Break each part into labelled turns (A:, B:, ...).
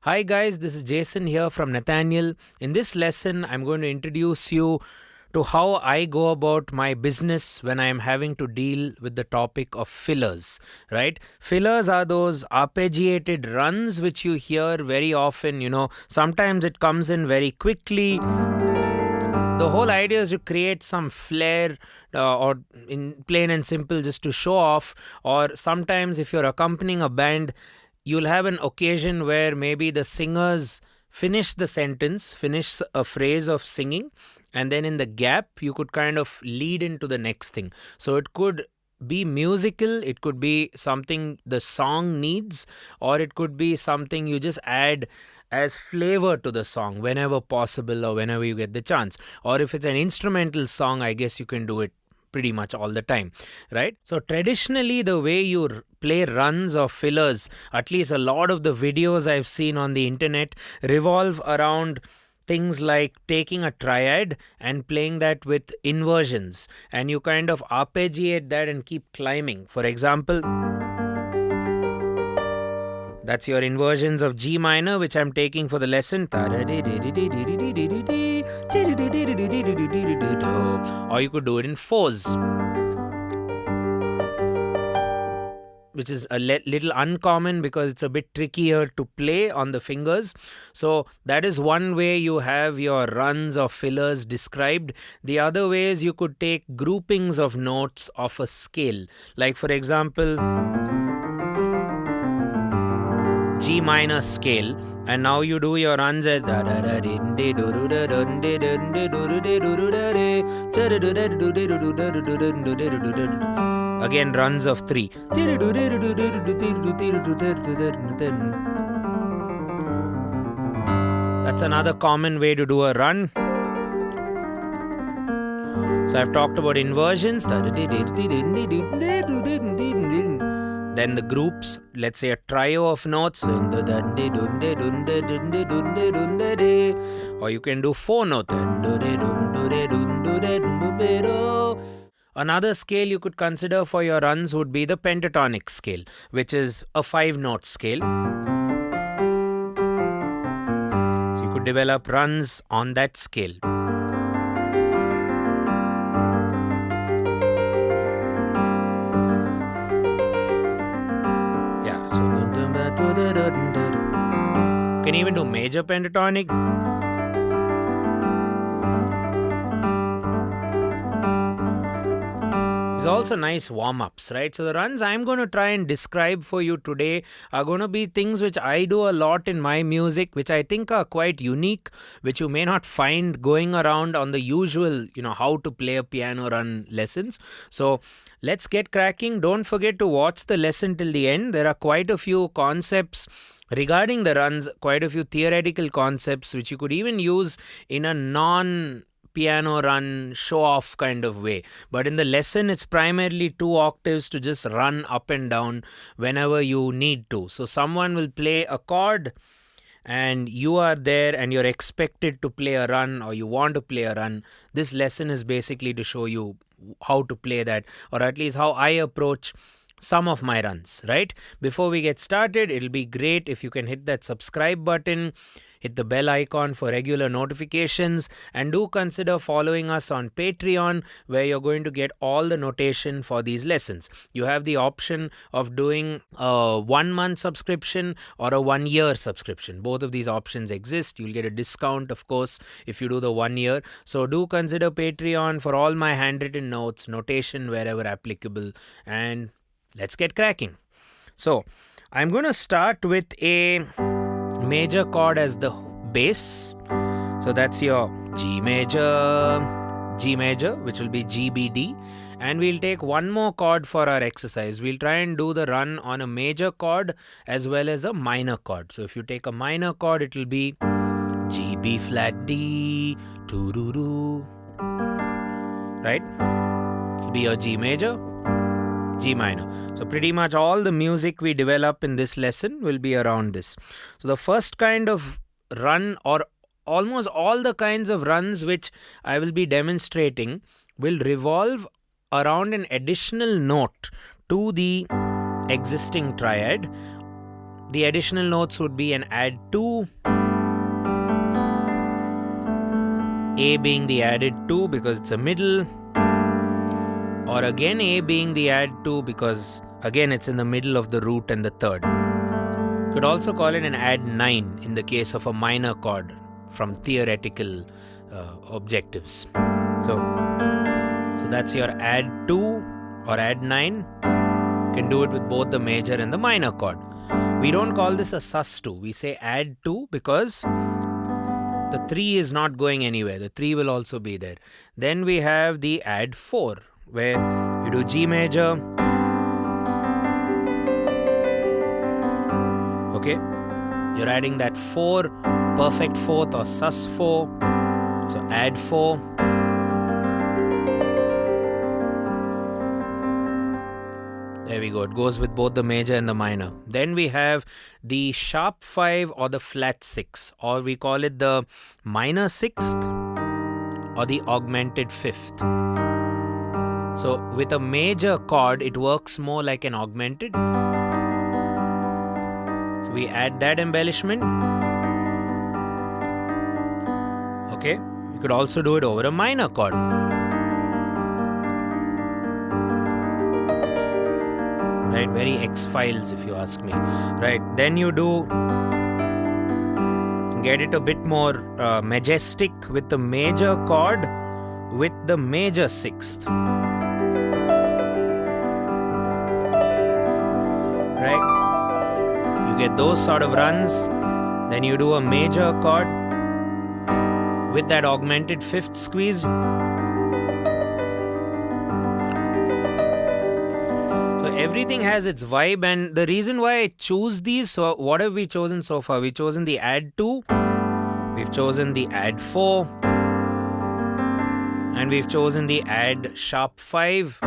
A: Hi guys, this is Jason here from Nathaniel. In this lesson, I'm going to introduce you to how I go about my business when I am having to deal with the topic of fillers, right? Fillers are those arpeggiated runs which you hear very often, sometimes it comes in very quickly. The whole idea is to create some flair or in plain and simple just to show off, or sometimes if you're accompanying a band, you'll have an occasion where maybe the singers finish the sentence, finish a phrase of singing, and then in the gap, you could kind of lead into the next thing. So it could be musical, it could be something the song needs, or it could be something you just add as flavor to the song whenever possible or whenever you get the chance. Or if it's an instrumental song, I guess you can do it pretty much all the time, right? So traditionally, the way you play runs or fillers, at least a lot of the videos I've seen on the internet, revolve around things like taking a triad and playing that with inversions, and you kind of arpeggiate that and keep climbing. For example, that's your inversions of G minor, which I'm taking for the lesson. Or you could do it in fours, which is a little uncommon because it's a bit trickier to play on the fingers. So that is one way you have your runs or fillers described. The other way is you could take groupings of notes of a scale. Like for example, G minor scale, and now you do your runs as again runs of 3. That's another common way to do a run. So I've talked about inversions. Then the groups, let's say a trio of notes, or you can do 4 notes. Another scale you could consider for your runs would be the pentatonic scale, which is a 5-note scale. So you could develop runs on that scale. You can even do major pentatonic. It's also nice warm-ups, right? So the runs I'm going to try and describe for you today are going to be things which I do a lot in my music, which I think are quite unique, which you may not find going around on the usual, how to play a piano run lessons. So let's get cracking. Don't forget to watch the lesson till the end. There are quite a few concepts regarding the runs, quite a few theoretical concepts which you could even use in a non-piano run show-off kind of way. But in the lesson, it's primarily 2 octaves to just run up and down whenever you need to. So someone will play a chord and you are there and you're expected to play a run, or you want to play a run. This lesson is basically to show you how to play that, or at least how I approach some of my runs, right? Before we get started, it'll be great if you can hit that subscribe button, hit the bell icon for regular notifications, and do consider following us on Patreon, where you're going to get all the notation for these lessons. You have the option of doing a 1-month subscription or a 1-year subscription. Both of these options exist. You'll get a discount, of course, if you do the 1 year. So do consider Patreon for all my handwritten notes, notation wherever applicable, and let's get cracking. So I'm going to start with a major chord as the base. So that's your G major, which will be GBD. And we'll take one more chord for our exercise. We'll try and do the run on a major chord as well as a minor chord. So if you take a minor chord, it will be G, B flat, D, doo-doo-doo, right? It will be your G major, G minor. So pretty much all the music we develop in this lesson will be around this. So the first kind of run, or almost all the kinds of runs which I will be demonstrating, will revolve around an additional note to the existing triad. the additional notes would be an add 2, A being the added 2 because it's a middle, or again A being the add 2 because again it's in the middle of the root and the third. You could also call it an add 9 in the case of a minor chord from theoretical objectives. So that's your add 2 or add 9. You can do it with both the major and the minor chord. We don't call this a sus2. We say add 2 because the 3 is not going anywhere. The 3 will also be there. Then we have the add 4, where you do G major. Okay, you're adding that 4, perfect fourth or sus 4. So add 4. There we go. It goes with both the major and the minor. Then we have the sharp 5 or the flat 6, or we call it the minor 6th or the augmented 5th. So with a major chord, it works more like an augmented. So we add that embellishment. Okay, you could also do it over a minor chord. Right, very X-Files if you ask me. Right, then you do get it a bit more majestic with the major chord with the major 6th. Right, you get those sort of runs. Then you do a major chord with that augmented 5th squeeze. Everything has its vibe, and the reason why I choose these, so what have we chosen so far? We've chosen the add 2, we've chosen the add 4, and we've chosen the add sharp 5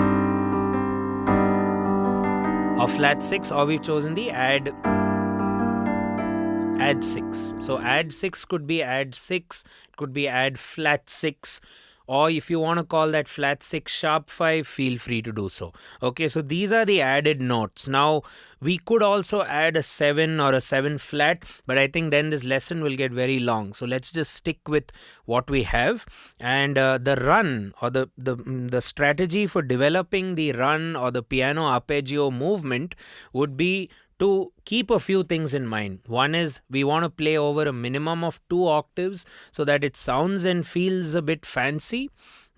A: or flat 6, or we've chosen the add 6. So add 6 could be add 6, it could be add flat 6. Or if you want to call that flat 6 sharp 5, feel free to do so. Okay, so these are the added notes. Now, we could also add a 7 or a 7 flat, but I think then this lesson will get very long. So let's just stick with what we have. And the run or the strategy for developing the run or the piano arpeggio movement would be to keep a few things in mind. One is we want to play over a minimum of 2 octaves so that it sounds and feels a bit fancy.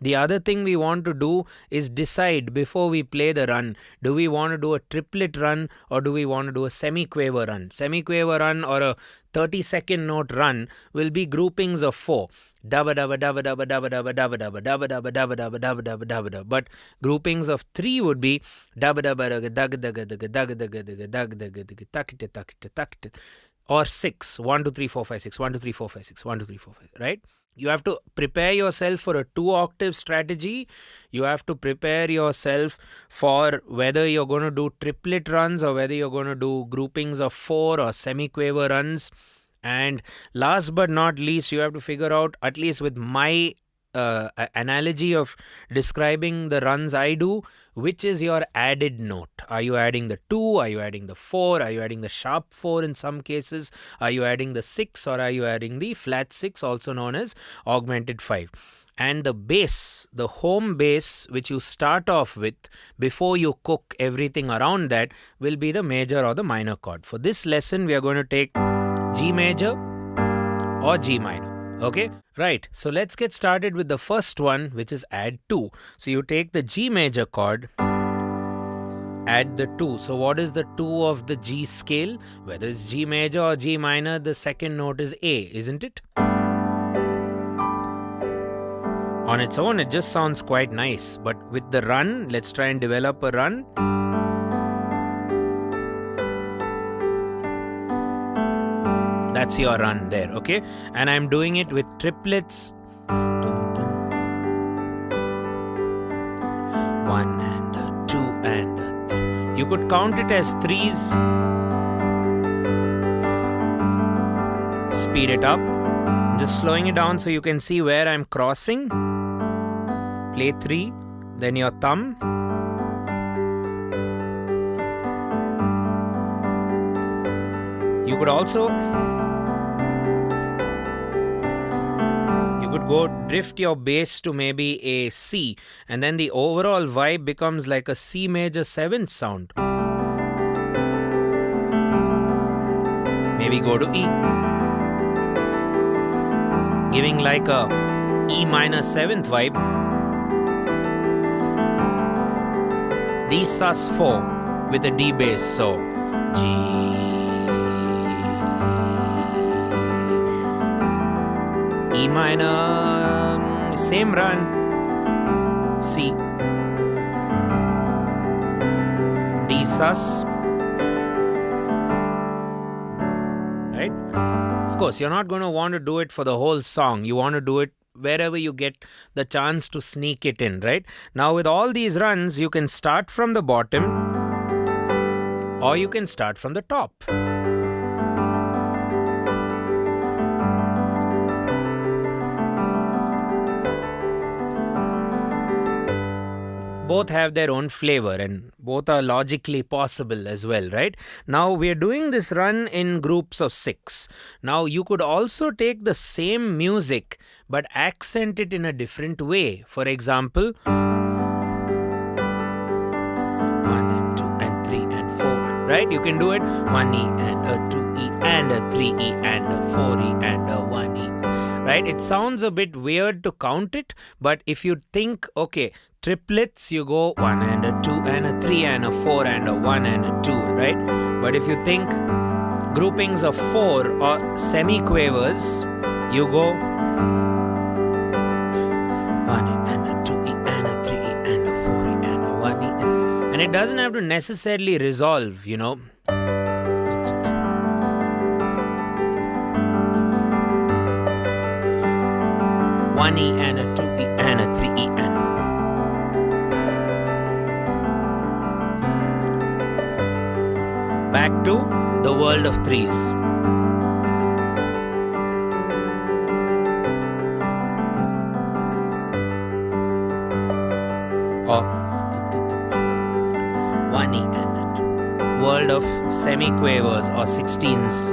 A: The other thing we want to do is decide before we play the run, do we want to do a triplet run or do we want to do a semi-quaver run? Semi-quaver run or a 30-second note run will be groupings of 4. Dabba dabba dabba dabba dabba dabba dabba dabba dabba dabba dabba dabba dabba dabba dabba dabba. But groupings of 3 would be dabba dabba dabba dabba dabba dabba dabba dabba dabba dabba dabba, or 6. 1 2 3 4 5 6. 1 2 3 4 5 6. 1 2 3 4 5. Right? You have to prepare yourself for a 2-octave strategy. You have to prepare yourself for whether you're going to do triplet runs or whether you're going to do groupings of 4 or semi-quaver runs. And last but not least, you have to figure out, at least with my analogy of describing the runs I do, which is your added note. Are you adding the 2? Are you adding the 4? Are you adding the sharp 4 in some cases? Are you adding the 6 or are you adding the flat 6, also known as augmented 5? And the bass, the home bass, which you start off with before you cook everything around that, will be the major or the minor chord. For this lesson, we are going to take G major or G minor. Okay, right. So let's get started with the first one, which is add 2. So you take the G major chord, add the 2. So what is the 2 of the G scale? Whether it's G major or G minor, the second note is A, isn't it? On its own, it just sounds quite nice. But with the run, let's try and develop a run. That's your run there, okay? And I'm doing it with triplets. 1 and 2 and 3. You could count it as 3s. Speed it up. I'm just slowing it down so you can see where I'm crossing. Play 3, then your thumb. You could also go drift your bass to maybe a C, and then the overall vibe becomes like a C major 7th sound. Maybe go to E, giving like a E minor 7th vibe. D sus 4 with a D bass, so G, E minor, same run, C, D sus, right? Of course, you're not going to want to do it for the whole song. You want to do it wherever you get the chance to sneak it in, right? Now with all these runs, you can start from the bottom or you can start from the top. Both have their own flavor and both are logically possible as well, right? Now we are doing this run in groups of 6. Now you could also take the same music but accent it in a different way. For example, 1 and 2 and 3 and 4, right? You can do it 1E and a 2E and a 3E and a 4E and a 1E, right? It sounds a bit weird to count it, but if you think, okay, triplets, you go 1 and a 2 and a 3 and a 4 and a 1 and a 2, right? But if you think groupings of 4 or semiquavers, you go 1 and a 2E and a 3E and a 4E and a 1E. And it doesn't have to necessarily resolve, you know. One E and a 2E and a 3E and back to the world of threes. Or 1E and a 2. World of semiquavers or 16s.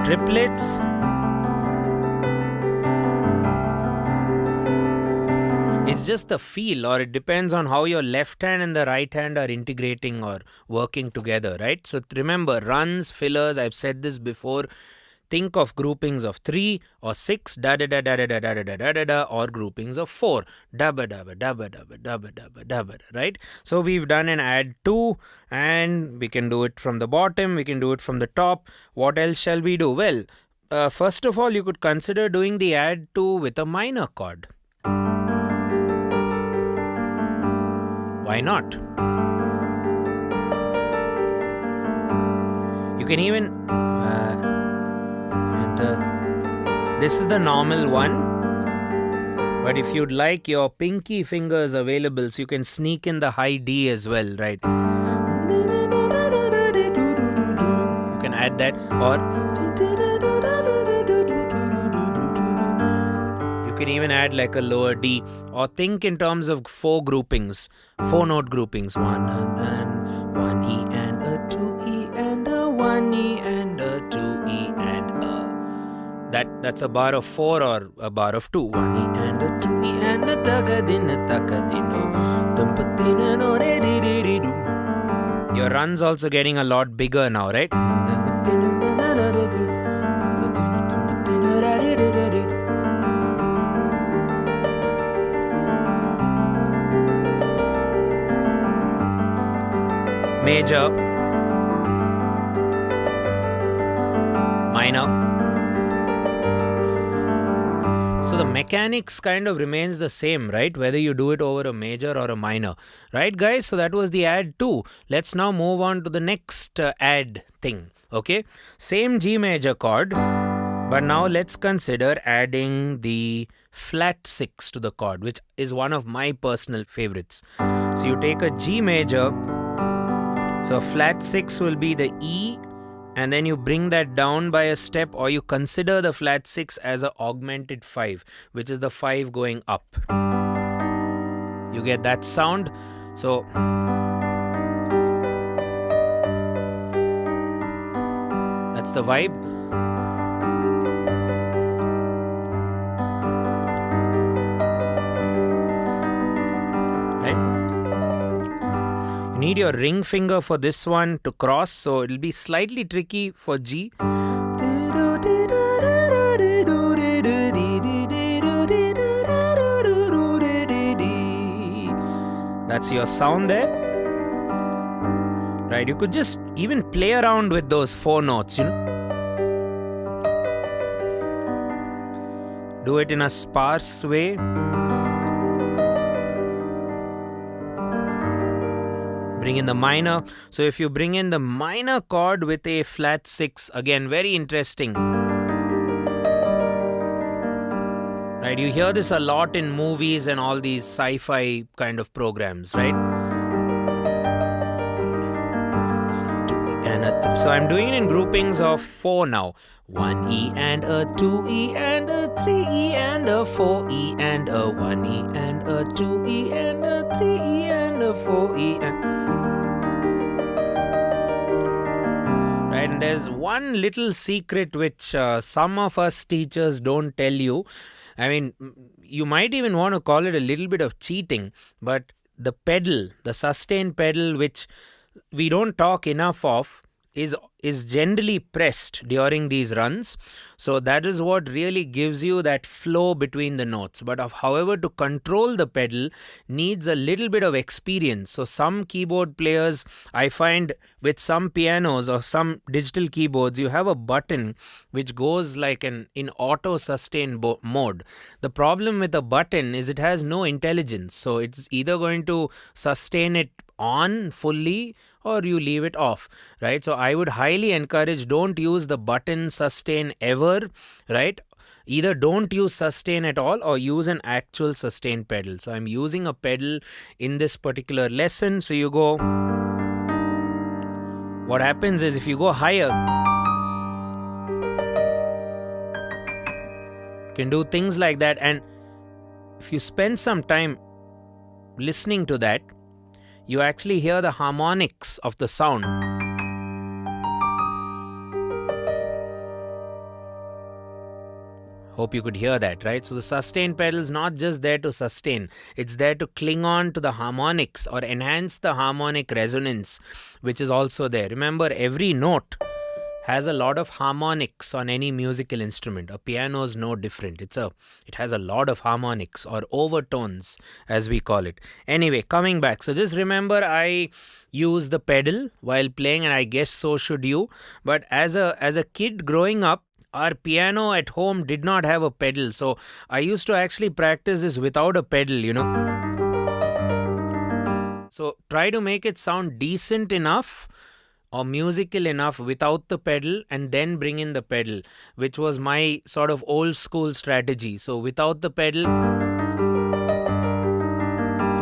A: Triplets. It's just the feel, or it depends on how your left hand and the right hand are integrating or working together, right? So remember, runs, fillers, I've said this before. Think of groupings of 3 or 6, da da da da da da da da da da da, or groupings of 4, dabba dabba dabba dabba dabba dabba dabba, right? So we've done an add 2, and we can do it from the bottom, we can do it from the top. What else shall we do? Well, first of all, you could consider doing the add 2 with a minor chord. Why not? You can even this is the normal one, but if you'd like your pinky fingers available, so you can sneak in the high D as well, right? You can add that, or you can even add like a lower D, or think in terms of 4 groupings, 4 note groupings, 1 and 1 E and a 2 E and a 1 E and a 2 E and a. That's a bar of 4 or a bar of 2. 1 E and a 2 E and a takadino. Your run's also getting a lot bigger now, right? Major, minor. So the mechanics kind of remains the same, right? Whether you do it over a major or a minor. Right, guys? So that was the add 2. Let's now move on to the next add thing. Okay? Same G major chord. But now let's consider adding the flat 6 to the chord, which is one of my personal favorites. So you take a G major. So flat 6 will be the E, and then you bring that down by a step, or you consider the flat 6 as an augmented 5, which is the 5 going up. You get that sound? So That's the vibe. Right? You need your ring finger for this one to cross, so it'll be slightly tricky for G. That's your sound there. Right, you could just even play around with those 4 notes, you know. Do it in a sparse way. Bring in the minor. So if you bring in the minor chord with a flat 6, again, very interesting. Right, you hear this a lot in movies and all these sci-fi kind of programs, right? So I'm doing it in groupings of 4 now. 1 E and a 2 E and a 3 E and a 4 E and a 1 E and a 2 E and a 3 E and a 4 E and... Right, and there's one little secret which some of us teachers don't tell you. I mean, you might even want to call it a little bit of cheating, but the pedal, the sustain pedal, which we don't talk enough of, is generally pressed during these runs. So that is what really gives you that flow between the notes. But however, to control the pedal needs a little bit of experience. So some keyboard players, I find with some pianos or some digital keyboards, you have a button which goes like in auto sustain mode. The problem with a button is it has no intelligence. So it's either going to sustain it on fully or you leave it off, right? So I would highly encourage, don't use the button sustain ever, right? Either don't use sustain at all or use an actual sustain pedal. So I'm using a pedal in this particular lesson. So you go, what happens is if you go higher, you can do things like that. And if you spend some time listening to that, you actually hear the harmonics of the sound. Hope you could hear that, right? So the sustain pedal is not just there to sustain. It's there to cling on to the harmonics or enhance the harmonic resonance, which is also there. Remember, every note has a lot of harmonics on any musical instrument. A piano is no different. It has a lot of harmonics or overtones, as we call it. Anyway, coming back. So just remember, I use the pedal while playing, and I guess so should you. But as a kid growing up, our piano at home did not have a pedal. So I used to actually practice this without a pedal, you know. So try to make it sound decent enough or musical enough without the pedal, and then bring in the pedal, which was my sort of old school strategy. So without the pedal,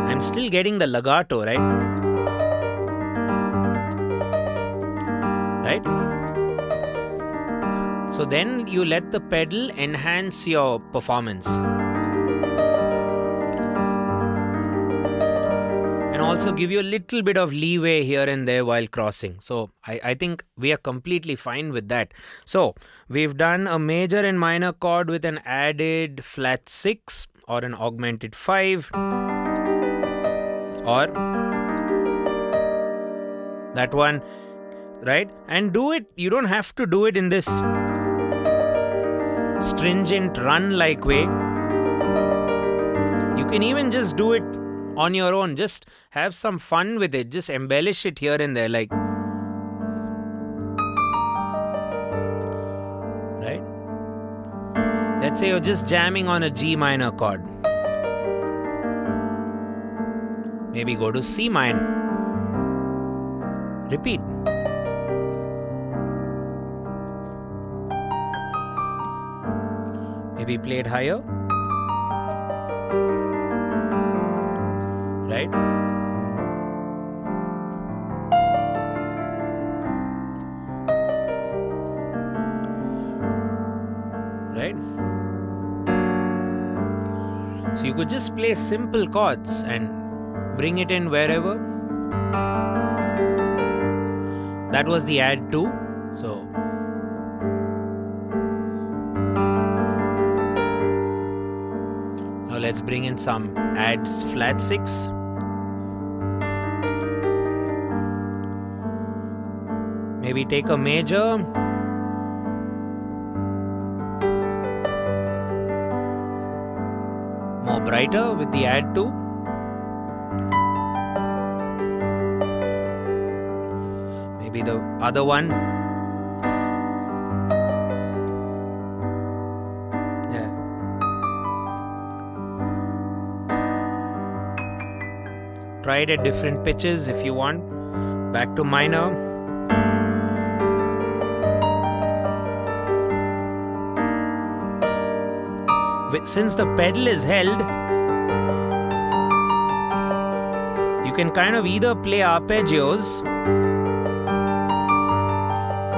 A: I'm still getting the legato, right? Right? So then you let the pedal enhance your performance. And also give you a little bit of leeway here and there while crossing. So I think we are completely fine with that. So we've done a major and minor chord with an added flat 6 or an augmented 5 or that one, right? And do it, you don't have to do it in this stringent run-like way. You can even just do it on your own. Just have some fun with it. Just embellish it here and there, like, right? Let's say you're just jamming on a G minor chord. Maybe go to C minor. Repeat. Maybe play it higher. Right? Right? So you could just play simple chords and bring it in wherever. That was the add 2. So let's bring in some add flat 6. Maybe take a major. More brighter with the add 2. Maybe the other one. Yeah. Try it at different pitches if you want. Back to minor. Since the pedal is held, you can kind of either play arpeggios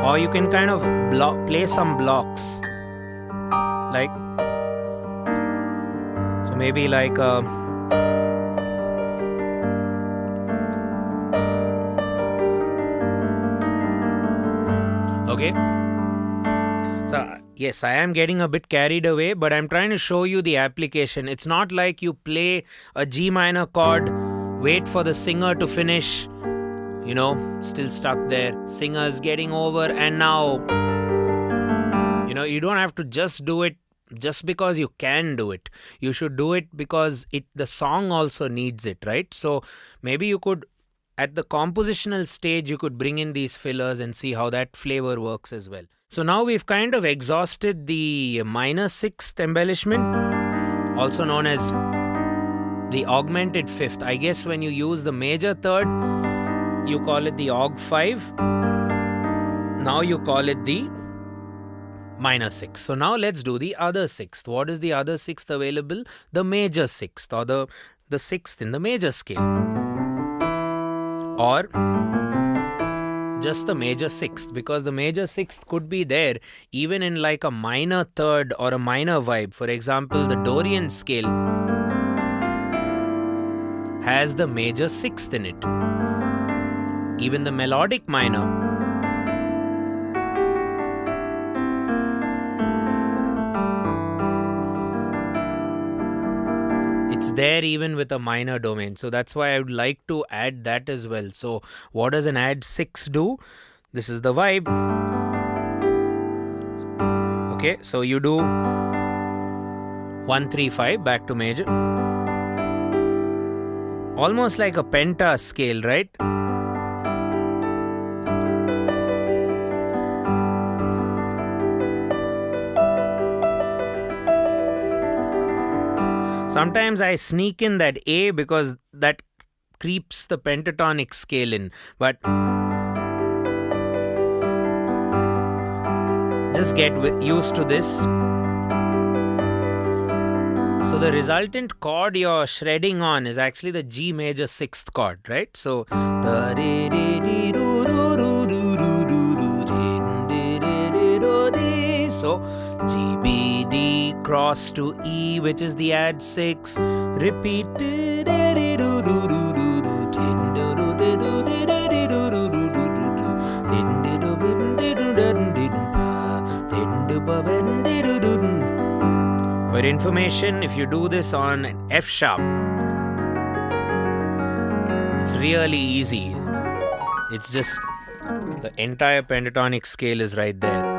A: or you can kind of play some blocks. Like, so maybe like okay. So yes, I am getting a bit carried away, but I'm trying to show you the application. It's not like you play a G minor chord, wait for the singer to finish, still stuck there. Singer's getting over, and now, you don't have to just do it just because you can do it. You should do it because the song also needs it, right? So maybe you could, at the compositional stage, you could bring in these fillers and see how that flavor works as well. So now we've kind of exhausted the minor 6th embellishment, also known as the augmented 5th. I guess when you use the major 3rd, you call it the aug 5. Now you call it the minor 6. So now let's do the other 6th. What is the other 6th available? The major 6th, or the 6th in the major scale. Or just the major 6th, because the major 6th could be there even in like a minor 3rd or a minor vibe. For example, the Dorian scale has the major 6th in it. Even the melodic minor it's there even with a minor domain. So that's why I would like to add that as well. So what does an add 6 do? This is the vibe. Okay, so you do 1 3 5 back to major. Almost like a penta scale, right? Sometimes I sneak in that A because that creeps the pentatonic scale in, but just get used to this. So the resultant chord you're shredding on is actually the G major 6th chord, right? So G, B, D, cross to E, which is the add 6. Repeat. For information, if you do this on F sharp, it's really easy. It's just the entire pentatonic scale is right there.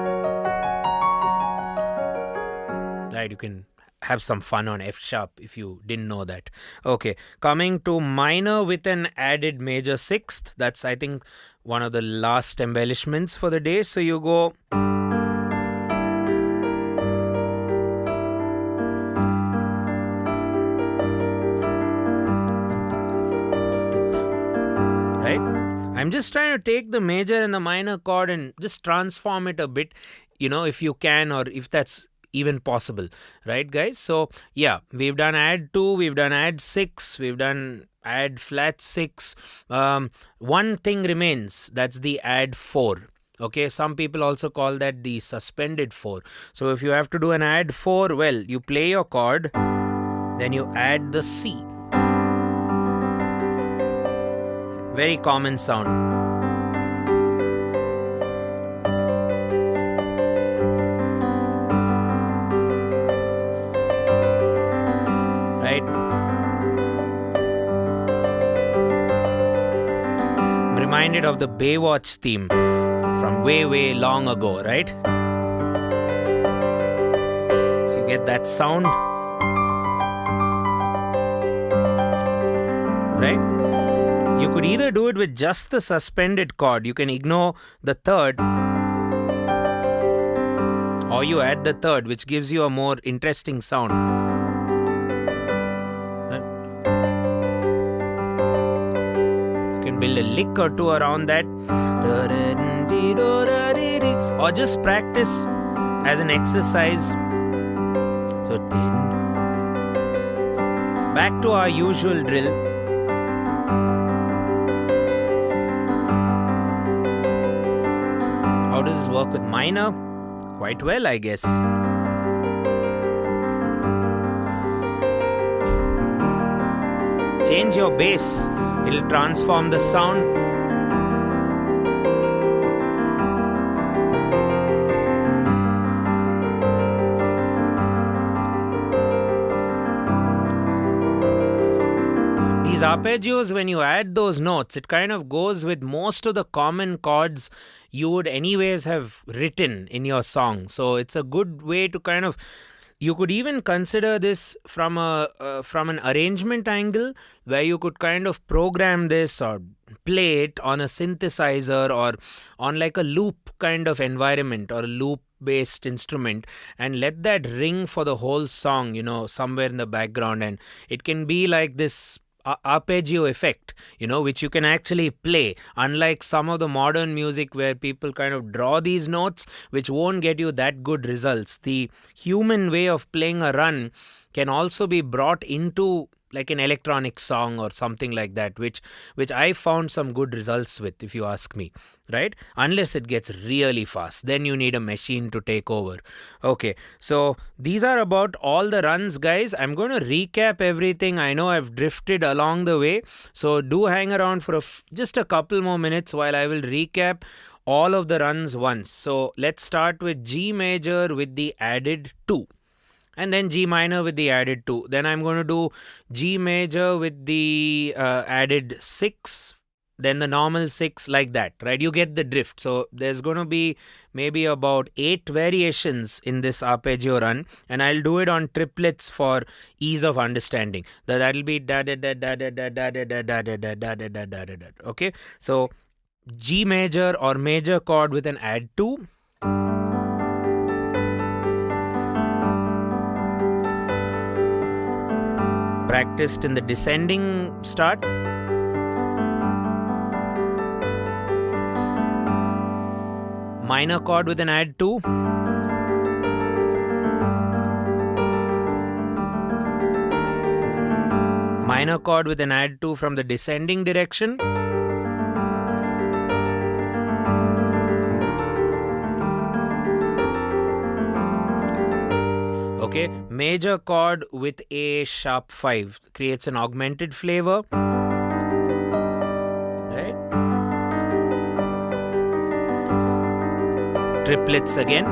A: Right, you can have some fun on F sharp if you didn't know that. Okay, coming to minor with an added major 6th. That's, I think, one of the last embellishments for the day. So you go right. I'm just trying to take the major and the minor chord and just transform it a bit, if you can, or if that's even possible, right, guys? So yeah, we've done add 2, we've done add 6, we've done add flat 6. One thing remains, that's the add 4. Okay, some people also call that the suspended 4. So if you have to do an add 4, well, you play your chord, then you add the C. Very common sound. right? I'm reminded of the Baywatch theme from way, way long ago, right? So you get that sound, right? You could either do it with just the suspended chord, you can ignore the third, or you add the third, which gives you a more interesting sound. You can build a lick or two around that, or just practice as an exercise. So back to our usual drill. How does this work with minor? Quite well, I guess. Change your bass, it'll transform the sound. These arpeggios, when you add those notes, it kind of goes with most of the common chords you would anyways have written in your song. So it's a good way to kind of, you could even consider this from an arrangement angle, where you could kind of program this or play it on a synthesizer or on like a loop kind of environment or a loop based instrument, and let that ring for the whole song, somewhere in the background, and it can be like this arpeggio effect, which you can actually play, unlike some of the modern music where people kind of draw these notes, which won't get you that good results. The human way of playing a run can also be brought into like an electronic song or something like that, which I found some good results with, if you ask me, right? Unless it gets really fast, then you need a machine to take over. Okay, so these are about all the runs, guys. I'm going to recap everything. I know I've drifted along the way, so do hang around for just a couple more minutes while I will recap all of the runs once. So let's start with G major with the added 2. And then G minor with the added 2. Then I'm going to do G major with the added 6. Then the normal 6, like that, right? You get the drift. So there's going to be maybe about 8 variations in this arpeggio run. And I'll do it on triplets for ease of understanding. That'll be da da da da da da da da da da da da da da da da da. Okay? So G major or major chord with an add 2. Practiced in the descending start. Minor chord with an add 2. Minor chord with an add 2 from the descending direction. Okay, major chord with a sharp 5 creates an augmented flavor. Right? Triplets again.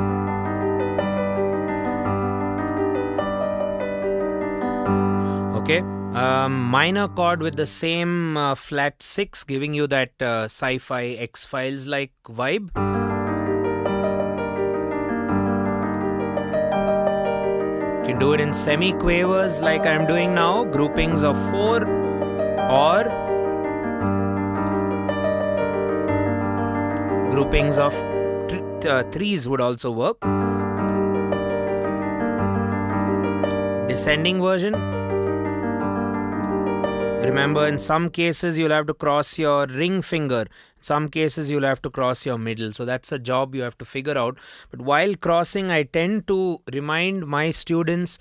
A: Okay, minor chord with the same flat 6, giving you that sci-fi X-Files like vibe. You can do it in semi-quavers like I'm doing now, groupings of 4, or groupings of 3s would also work. Descending version. Remember, in some cases you'll have to cross your ring finger. In some cases you'll have to cross your middle. So that's a job you have to figure out. But while crossing, I tend to remind my students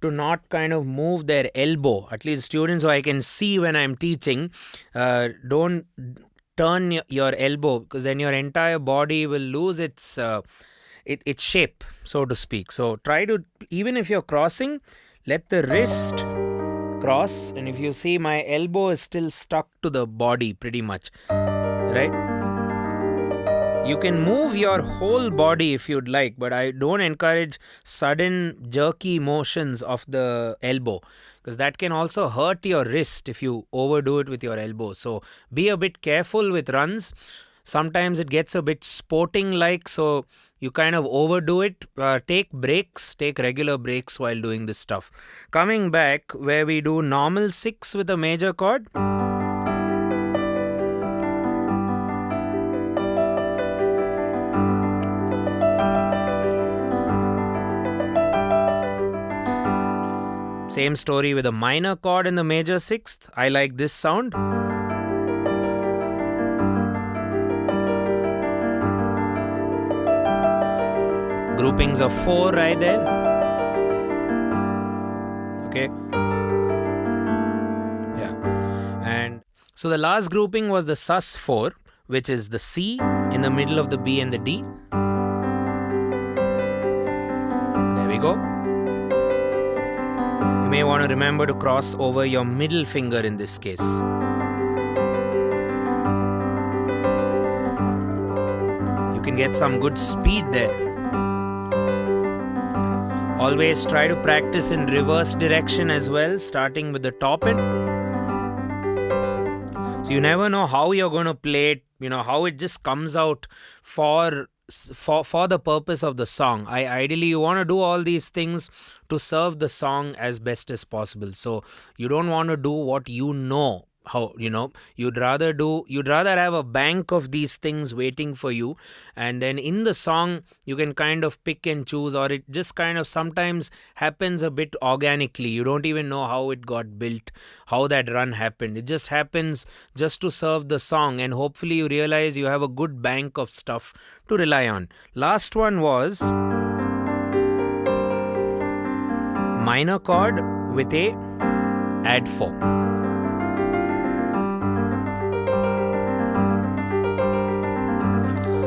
A: to not kind of move their elbow. At least students who I can see when I'm teaching, don't turn your elbow, because then your entire body will lose its shape, so to speak. So try to, even if you're crossing, let the wrist cross, and if you see, my elbow is still stuck to the body pretty much, right? You can move your whole body if you'd like, but I don't encourage sudden jerky motions of the elbow, because that can also hurt your wrist if you overdo it with your elbow. So be a bit careful with runs. Sometimes it gets a bit sporting like, so you kind of overdo it. Take breaks, take regular breaks while doing this stuff. Coming back, where we do normal 6 with a major chord. Same story with a minor chord in the major 6th. I like this sound. Groupings of 4 right there. Okay. Yeah. And so the last grouping was the sus4, which is the C in the middle of the B and the D. There we go. You may want to remember to cross over your middle finger in this case. You can get some good speed there. Always try to practice in reverse direction as well, starting with the top end. So you never know how you're going to play it, how it just comes out for the purpose of the song. Ideally, you want to do all these things to serve the song as best as possible. So you don't want to do what how you'd rather have a bank of these things waiting for you, and then in the song you can kind of pick and choose, or it just kind of sometimes happens a bit organically. You don't even know how it got built, how that run happened. It just happens just to serve the song, and hopefully you realize you have a good bank of stuff to rely on. Last one was minor chord with a add 4.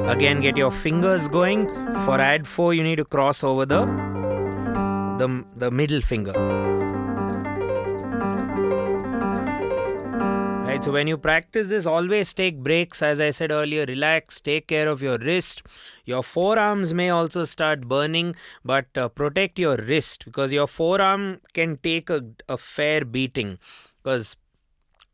A: Again, get your fingers going. For add 4, you need to cross over the middle finger. Right, so when you practice this, always take breaks. As I said earlier, relax, take care of your wrist. Your forearms may also start burning, but protect your wrist, because your forearm can take a fair beating, because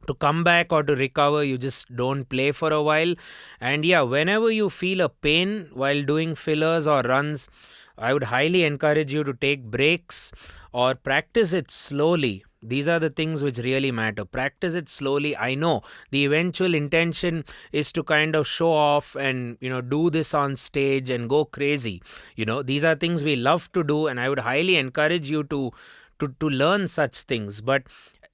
A: to come back or to recover, you just don't play for a while. And yeah, whenever you feel a pain while doing fillers or runs, I would highly encourage you to take breaks or practice it slowly. These are the things which really matter. Practice it slowly. I know the eventual intention is to kind of show off and do this on stage and go crazy. These are things we love to do, and I would highly encourage you to learn such things. But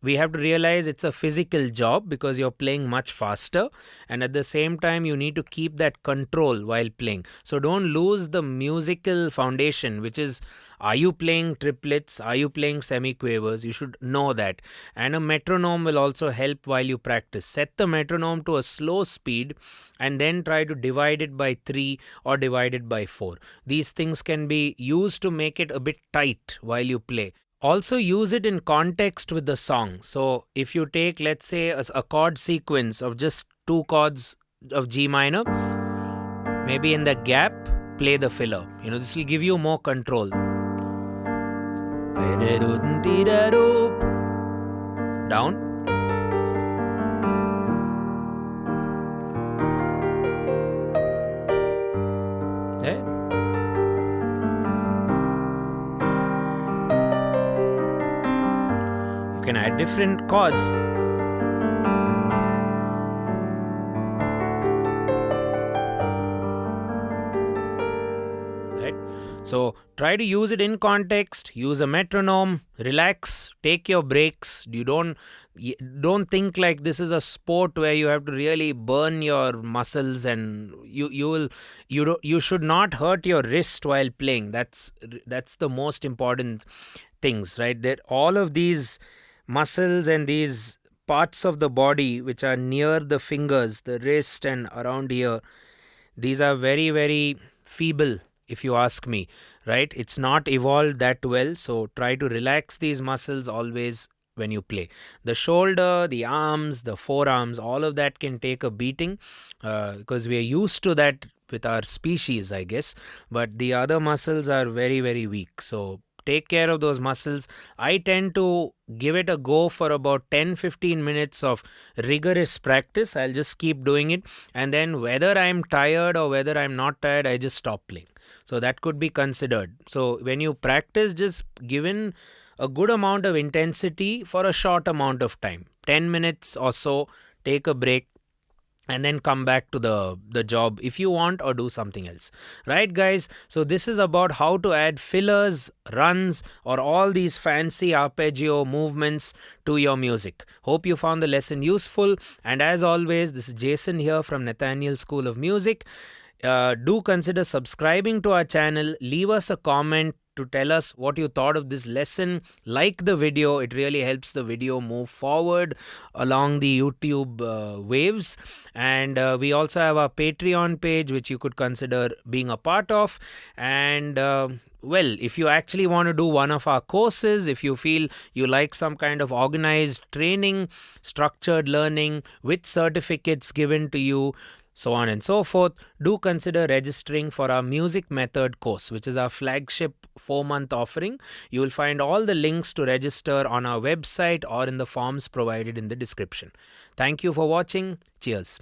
A: we have to realize it's a physical job, because you're playing much faster, and at the same time you need to keep that control while playing. So don't lose the musical foundation, which is, are you playing triplets? Are you playing semiquavers? You should know that. And a metronome will also help while you practice. Set the metronome to a slow speed and then try to divide it by 3 or divide it by 4. These things can be used to make it a bit tight while you play. Also use it in context with the song. So if you take, let's say, a chord sequence of just 2 chords of G minor, maybe in the gap, play the filler. This will give you more control. Down. Okay. You can add different chords. Right? So try to use it in context, use a metronome, relax, take your breaks. You don't think like this is a sport where you have to really burn your muscles, and you should not hurt your wrist while playing. That's the most important things, right? That all of these muscles and these parts of the body which are near the fingers, the wrist and around here, these are very, very feeble, if you ask me, right? It's not evolved that well. So try to relax these muscles always when you play. The shoulder, the arms, the forearms, all of that can take a beating because we are used to that with our species, I guess. But the other muscles are very, very weak. So take care of those muscles. I tend to give it a go for about 10-15 minutes of rigorous practice. I'll just keep doing it. And then whether I'm tired or whether I'm not tired, I just stop playing. So that could be considered. So when you practice, just given a good amount of intensity for a short amount of time, 10 minutes or so, take a break, and then come back to the job if you want, or do something else, right guys? So this is about how to add fillers, runs, or all these fancy arpeggio movements to your music. Hope you found the lesson useful, and as always, this is Jason here from Nathaniel School of Music. Do consider subscribing to our channel. Leave us a comment to tell us what you thought of this lesson. Like the video, it really helps the video move forward along the YouTube waves. And we also have our Patreon page, which you could consider being a part of. And well, if you actually want to do one of our courses, if you feel you like some kind of organized training, structured learning with certificates given to you, so on and so forth, do consider registering for our Music Method course, which is our flagship 4-month offering. You will find all the links to register on our website or in the forms provided in the description. Thank you for watching. Cheers.